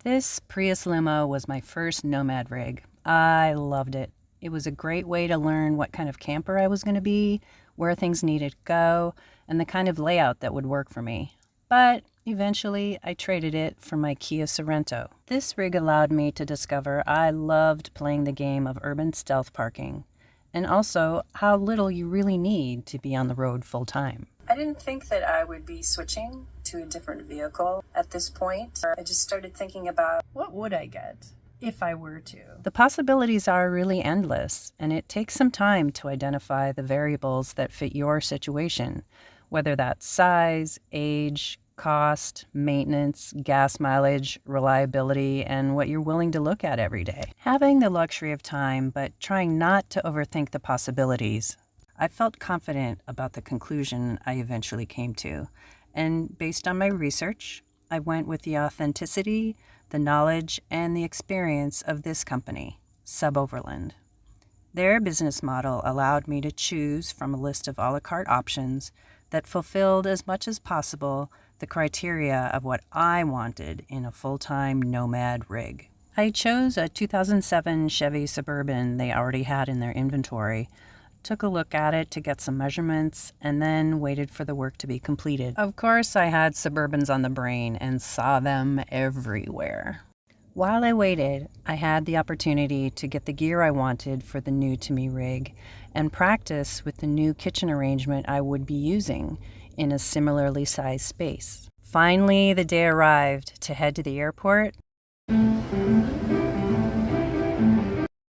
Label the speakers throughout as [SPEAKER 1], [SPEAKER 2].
[SPEAKER 1] This Prius limo was my first Nomad rig. I loved it. It was a great way to learn what kind of camper I was going to be, where things needed to go, and the kind of layout that would work for me. But eventually, I traded it for my Kia Sorento. This rig allowed me to discover I loved playing the game of urban stealth parking, and also how little you really need to be on the road full time. I didn't think that I would be switching to a different vehicle at this point. I just started thinking about what would I get if I were to. The possibilities are really endless, and it takes some time to identify the variables that fit your situation, whether that's size, age, cost, maintenance, gas mileage, reliability, and what you're willing to look at every day. Having the luxury of time, but trying not to overthink the possibilities, I felt confident about the conclusion I eventually came to, and based on my research, I went with the authenticity, the knowledge, and the experience of this company, Suboverland. Their business model allowed me to choose from a list of a la carte options that fulfilled as much as possible the criteria of what I wanted in a full-time Nomad rig. I chose a 2007 Chevy Suburban they already had in their inventory, took a look at it to get some measurements, and then waited for the work to be completed. Of course, I had Suburbans on the brain and saw them everywhere. While I waited, I had the opportunity to get the gear I wanted for the new to me rig and practice with the new kitchen arrangement I would be using in a similarly sized space. Finally, the day arrived to head to the airport,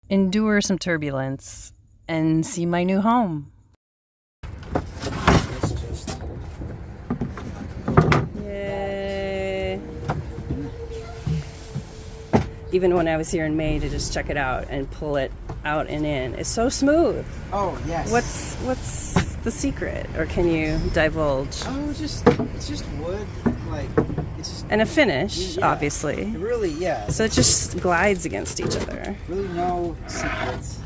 [SPEAKER 1] endure some turbulence, and see my new home. Yay! Even when I was here in May to just check it out and pull it out and in, it's so smooth.
[SPEAKER 2] Oh yes.
[SPEAKER 1] What's the secret, or can you divulge?
[SPEAKER 2] Oh, it's just wood, like it's just
[SPEAKER 1] And a finish,
[SPEAKER 2] yeah,
[SPEAKER 1] obviously.
[SPEAKER 2] Really, yeah.
[SPEAKER 1] So it just glides against each other.
[SPEAKER 2] Really no secrets.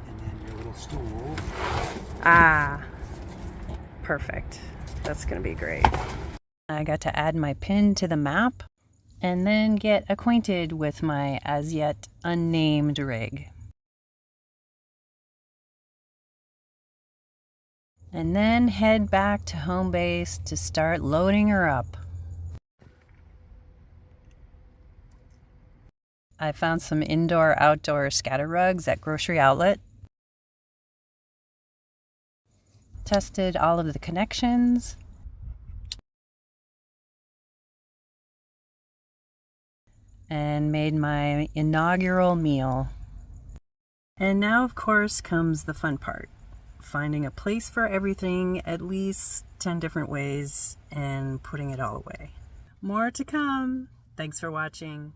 [SPEAKER 2] And then your little stool.
[SPEAKER 1] Ah, perfect. That's gonna be great. I got to add my pin to the map and then get acquainted with my as yet unnamed rig. And then head back to home base to start loading her up. I found some indoor-outdoor scatter rugs at Grocery Outlet. Tested all of the connections. And made my inaugural meal. And now, of course, comes the fun part. Finding a place for everything at least 10 different ways and putting it all away. More to come. Thanks for watching.